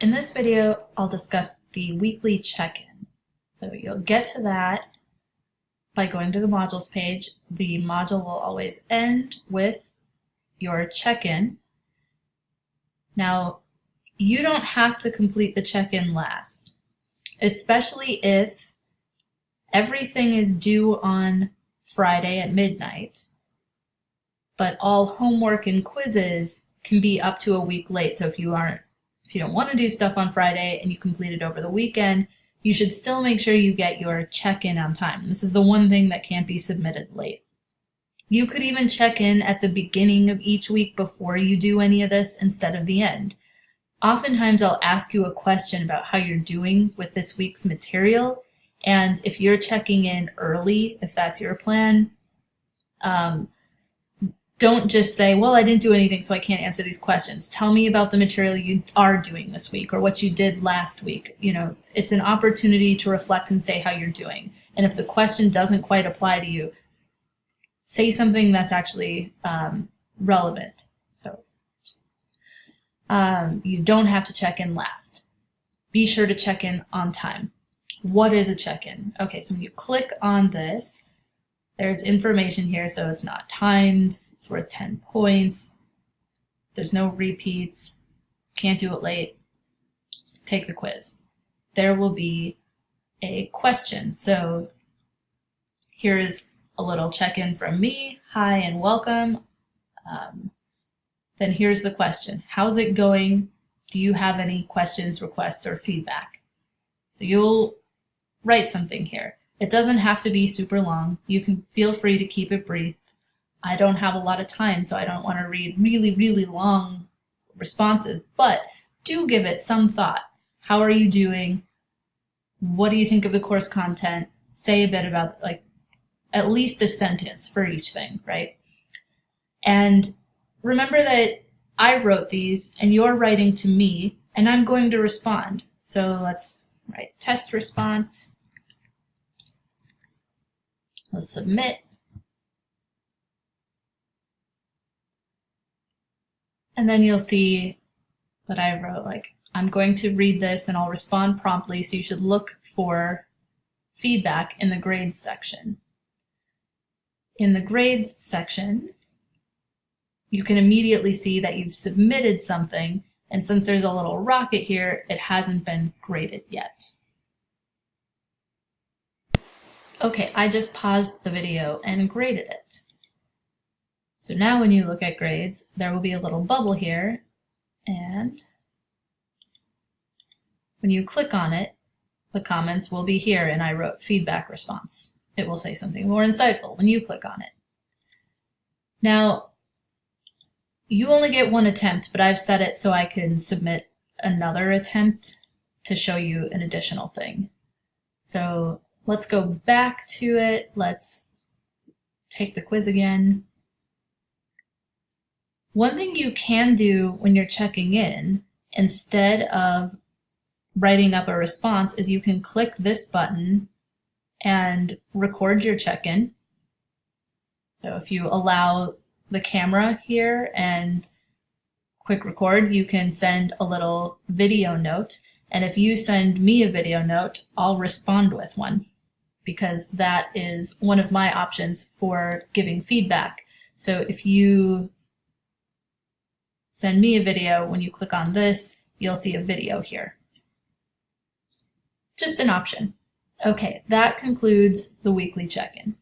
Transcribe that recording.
In this video, I'll discuss the weekly check-in. So you'll get to that by going to the modules page. The module will always end with your check-in. Now, you don't have to complete the check-in last, especially if everything is due on Friday at midnight, but all homework and quizzes can be up to a week late. So if you don't want to do stuff on Friday and you complete it over the weekend, you should still make sure you get your check-in on time. This is the one thing that can't be submitted late. You could even check in at the beginning of each week before you do any of this instead of the end. Oftentimes I'll ask you a question about how you're doing with this week's material, and if you're checking in early, if that's your plan, don't just say, well, I didn't do anything, so I can't answer these questions. Tell me about the material you are doing this week or what you did last week. You know, it's an opportunity to reflect and say how you're doing. And if the question doesn't quite apply to you, say something that's actually relevant. So you don't have to check in last. Be sure to check in on time. What is a check-in? Okay, so when you click on this, there's information here, so it's not timed. It's worth 10 points. There's no repeats. Can't do it late. Take the quiz. There will be a question. So here's a little check-in from me. Hi and welcome. Then here's the question. How's it going? Do you have any questions, requests, or feedback? So you'll write something here. It doesn't have to be super long. You can feel free to keep it brief. I don't have a lot of time, so I don't want to read really, really long responses, but do give it some thought. How are you doing? What do you think of the course content? Say a bit about, like, at least a sentence for each thing, right? And remember that I wrote these and you're writing to me and I'm going to respond. So let's write test response. Let's submit. And then you'll see that I wrote, like, I'm going to read this and I'll respond promptly, so you should look for feedback in the grades section. In the grades section, you can immediately see that you've submitted something, and since there's a little rocket here, it hasn't been graded yet. Okay, I just paused the video and graded it. So now when you look at grades, there will be a little bubble here, and when you click on it, the comments will be here, and I wrote feedback response. It will say something more insightful when you click on it. Now, you only get one attempt, but I've set it so I can submit another attempt to show you an additional thing. So let's go back to it. Let's take the quiz again. One thing you can do when you're checking in, instead of writing up a response, is you can click this button and record your check-in. So if you allow the camera here and quick record, you can send a little video note. And if you send me a video note, I'll respond with one, because that is one of my options for giving feedback. So if you send me a video, when you click on this, you'll see a video here. Just an option. Okay, that concludes the weekly check-in.